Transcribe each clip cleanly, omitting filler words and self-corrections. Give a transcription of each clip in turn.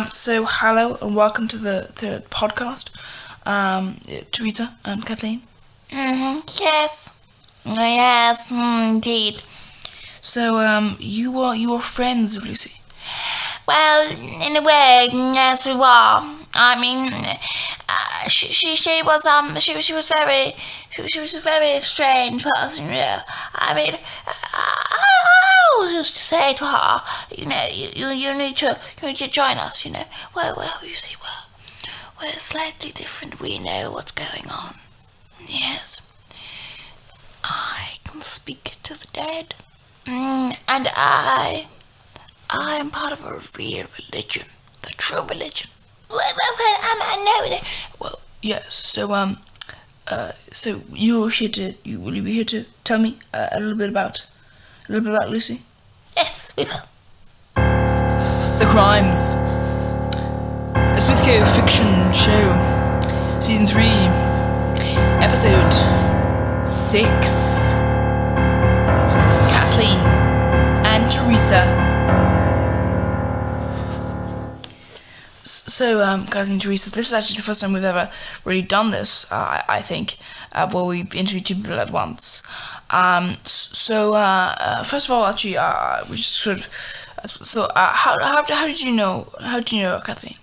So hello and welcome to the podcast, Teresa and Kathleen. Yes. Yes, indeed. So, you are friends of Lucy. Well, in a way, yes, we were. I mean, she was a very strange person, you know. I mean, I always used to say to her, you know, you need to join us, you know. Well, you see, we're slightly different. We know what's going on. Yes. I can speak to the dead. And I am part of a real religion. The true religion. I know. Well, yes. So you're here to will you be here to tell me a little bit about Lucy? Yes, we will. The Crimes, a Smithco fiction show, season 3, episode 6. Kathleen and Teresa. So, Kathleen and Teresa, this is actually the first time we've ever really done this, I think, where we've interviewed two people at once. First of all, actually, we just sort of, how did you know Kathleen?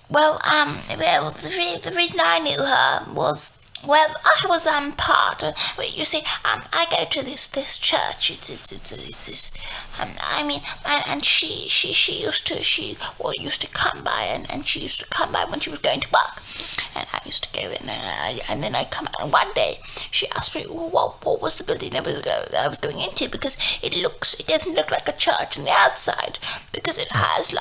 Well, the reason I knew her was, well, I was part of. You see, I go to this church. It's this. I mean, and she used to come by, and she used to come by when she was going to work, and I used to go in, and then I come out. And one day she asked me, well, what was the building I was going into, because it doesn't look like a church on the outside, because it has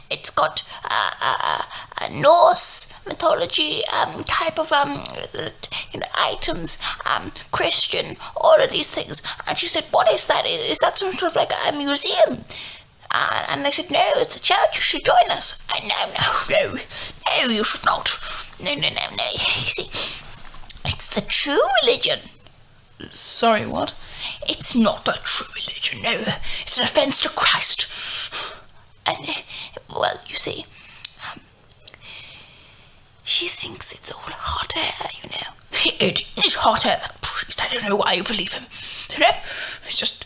it's got a Norse mythology type of items, Christian, all of these things. And she said, what is that? Is that some sort of like a museum? And I said, no, it's a church, you should join us. No, you should not. No. You see, it's the true religion. Sorry, what? It's not the true religion, no. It's an offence to Christ. And, well, you see, she thinks it's all hot air, you know. It is hot air, that priest. I don't know why you believe him. You know? It's just,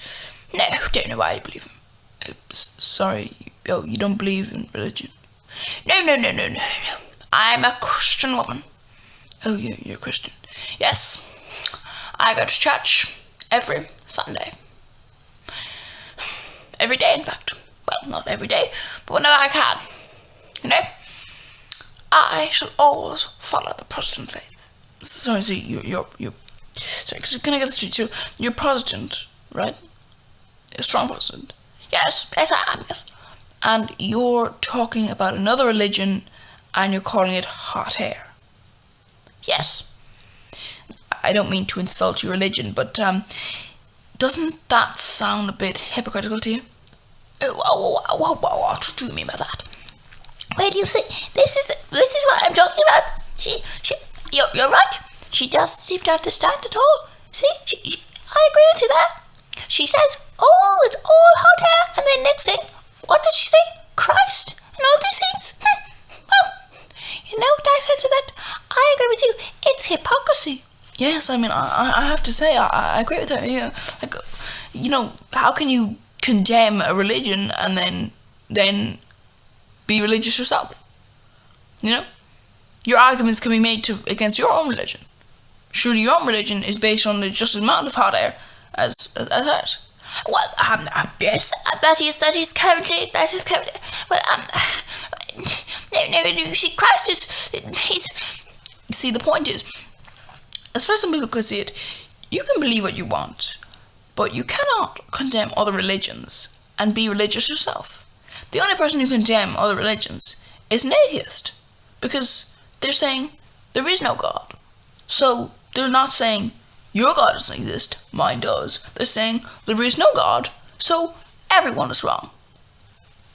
no, don't know why you believe him. Sorry, you don't believe in religion? No. I'm a Christian woman. Oh, you're a Christian? Yes. I go to church every Sunday. Every day, in fact. Well, not every day, but whenever I can. You know? I shall always follow the Protestant faith. Sorry, so you're sorry, can I get this straight? So you're Protestant, right? A strong Protestant. Yes, I am, yes. And you're talking about another religion, and you're calling it hot air. Yes. I don't mean to insult your religion, but doesn't that sound a bit hypocritical to you? What do you mean by that? Where do you see? This is what I'm talking about. You're right. She doesn't seem to understand at all. See, I agree with you there. She says, oh, it's all hot air, and then next thing, what did she say? Christ, and all these things. Well, you know what I said to that? I agree with you. It's hypocrisy. Yes, I mean, I have to say, I agree with her. Yeah, like, you know, how can you condemn a religion and then be religious yourself? You know, your arguments can be made against your own religion. Surely your own religion is based on the just amount of hot air as hers. Well, yes, that is currently. Well, no. You see, Christ he's. See, the point is, as far as some people can see it, you can believe what you want, but you cannot condemn other religions and be religious yourself. The only person who can condemn other religions is an atheist, because they're saying there is no God. So they're not saying your God doesn't exist, mine does. They're saying there is no God, so everyone is wrong.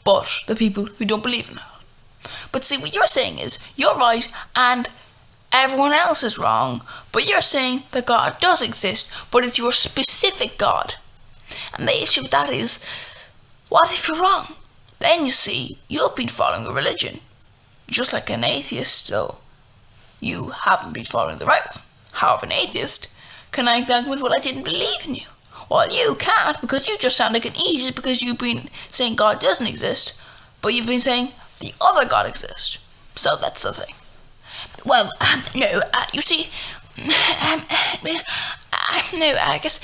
But the people who don't believe in it. But see, what you're saying is you're right and everyone else is wrong, but you're saying that God does exist, but it's your specific God. And the issue with that is, what if you're wrong? Then you see, you've been following a religion. Just like an atheist, though. You haven't been following the right one. However, an atheist can make the argument, well, I didn't believe in you. Well, you can't, because you just sound like an idiot because you've been saying God doesn't exist, but you've been saying the other God exists. So that's the thing. Well, no, you see, no, I guess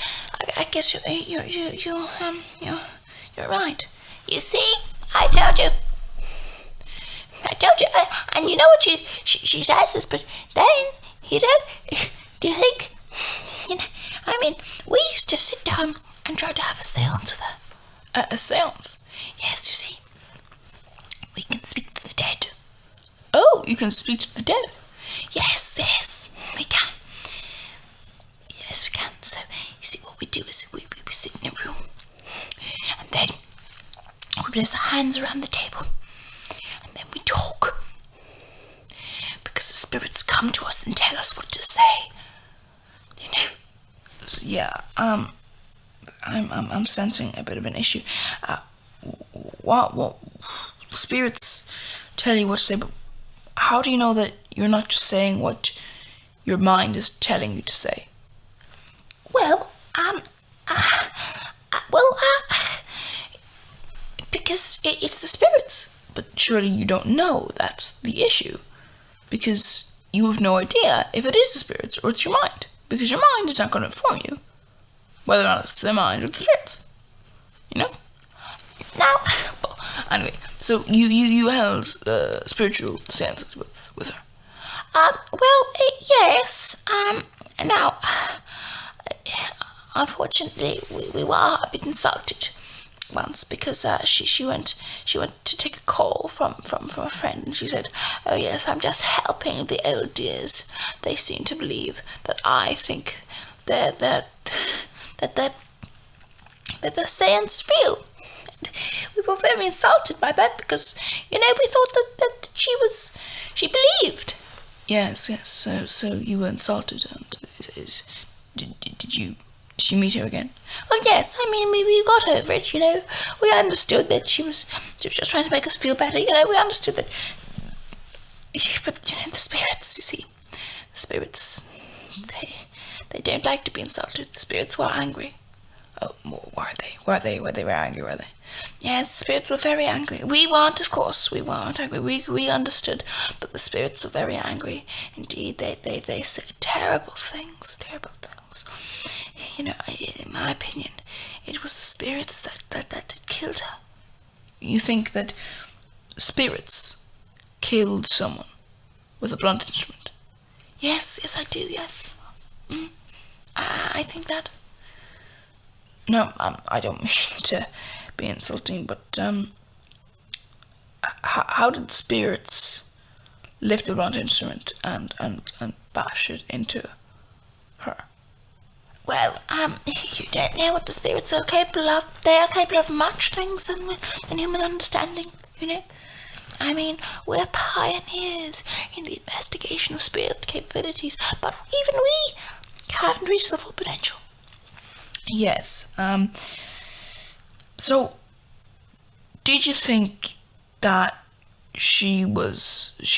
you're right. You see, I told you, and you know what she says this, but then, you know, do you think, you know, I mean, we used to sit down and try to have a seance with her. A seance? Yes, you see, we can speak to the dead. Oh, you can speak to the dead? Yes, we can. Yes, we can. So, you see, what we do is we sit in a room, and then we place our hands around the table, and then we talk. Because the spirits come to us and tell us what to say. You know? Yeah, I'm sensing a bit of an issue. What spirits tell you what to say, but how do you know that you're not just saying what your mind is telling you to say? Well, because it's the spirits. But surely you don't know that's the issue, because you have no idea if it is the spirits or it's your mind, because your mind is not going to inform you whether or not it's the mind or the spirits. You know? Now, well, anyway, so you held spiritual seances with her. Yes. Now, unfortunately, we were a bit insulted once because she went to take a call from a friend, and she said, "Oh yes, I'm just helping the old dears. They seem to believe that I think that the seance is real." And we were very insulted by that because, you know, we thought that she believed. Yes. So you were insulted, and did you meet her again? Well, yes. I mean, we got over it. You know, we understood that she was just trying to make us feel better. You know, we understood that. But you know, the spirits. You see, the spirits. They don't like to be insulted. The spirits were angry. Oh, were they? Were they angry? Were they? Yes, the spirits were very angry. We weren't, of course. We weren't angry. We understood, but the spirits were very angry. Indeed, they said terrible things. You know, in my opinion, it was the spirits that killed her. You think that spirits killed someone with a blunt instrument? Yes, I do. Yes, I think that. No, I don't mean to be insulting, but how did spirits lift the blunt instrument and bash it into her? Well, you don't know what the spirits are capable of. They are capable of much things than human understanding, you know. I mean, we're pioneers in the investigation of spirit capabilities, but even we haven't reached the full potential. Yes. So, did you think that she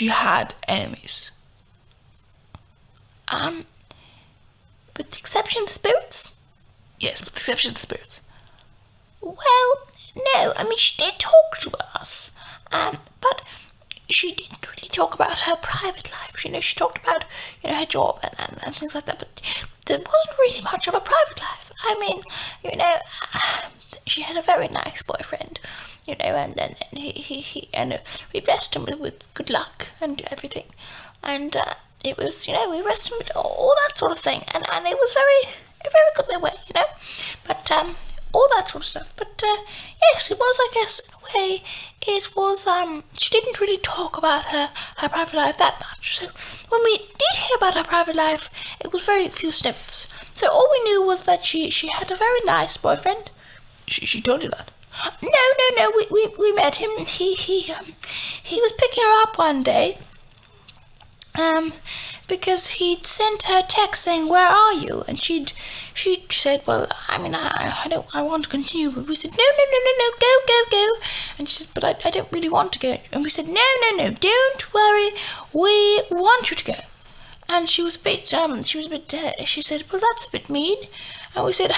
had enemies? With the exception of the spirits? Yes, with the exception of the spirits. Well, no. I mean, she did talk to us, but she didn't really talk about her private life. You know, she talked about, you know, her job and things like that, but there wasn't really much of a private life. I mean, you know, she had a very nice boyfriend, you know, and he we blessed him with good luck and everything, and it was, you know, we blessed him with all that sort of thing, and it was very good their way, you know, but all that sort of stuff. But yes, it was, I guess, in a way, it was, she didn't really talk about her private life that much. So when we did hear about her private life, it was very few snippets. So all we knew was that she had a very nice boyfriend. She told you that? No. We met him. He was picking her up one day. because he'd sent her a text saying, "Where are you?" And she said, "Well, I mean, I want to continue." But we said, "No, go." And she said, "But I don't really want to go." And we said, "No, don't worry, we want you to go." And she was a bit, she said, "Well, that's a bit mean." And we said,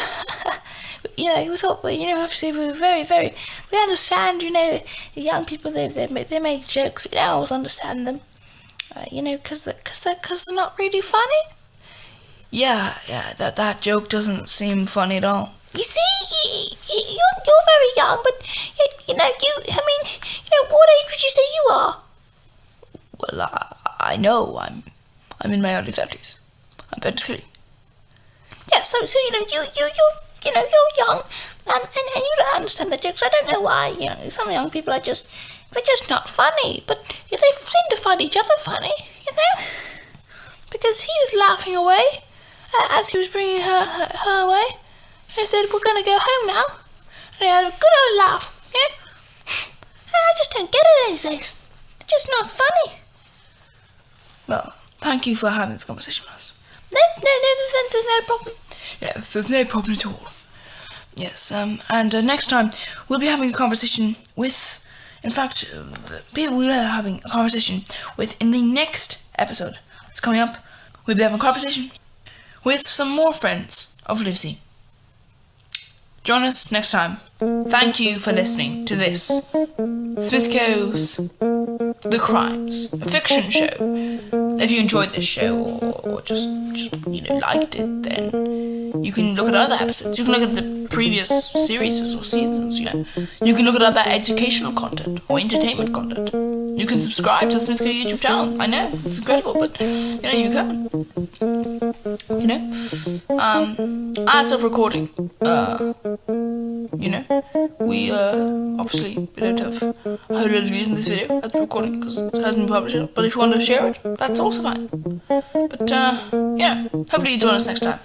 we thought, well, obviously we were very, we understand, young people, they make jokes, we don't always understand them, because they're not really funny. Yeah, that joke doesn't seem funny at all. You see, you're very young, but, what age would you say you are? Well, I know, I'm in my early 30s. I'm 33. Yeah, so you're young, and you don't understand the jokes. I don't know why. Some young people they're just not funny, but they seem to find each other funny. Because he was laughing away as he was bringing her away. I said, "We're gonna go home now," and he had a good old laugh. I just don't get it these days. It's just not funny. Well, thank you for having this conversation with us. No, there's no problem. Yeah, there's no problem at all. Yes, and next time we'll be having a conversation with, in fact, the people we are having a conversation with in the next episode that's coming up. We'll be having a conversation with some more friends of Lucy. Join us next time. Thank you for listening to this Smithco's The Crimes, a fiction show. If you enjoyed this show or just liked it, then you can look at other episodes. You can look at the previous series or seasons. You can look at other educational content or entertainment content. You can subscribe to the Smithco YouTube channel. I know it's incredible, but you can. As of recording, we obviously we don't have a whole lot of views in this video at the recording because it hasn't been published yet. But if you want to share it, that's also fine. But hopefully you join us next time.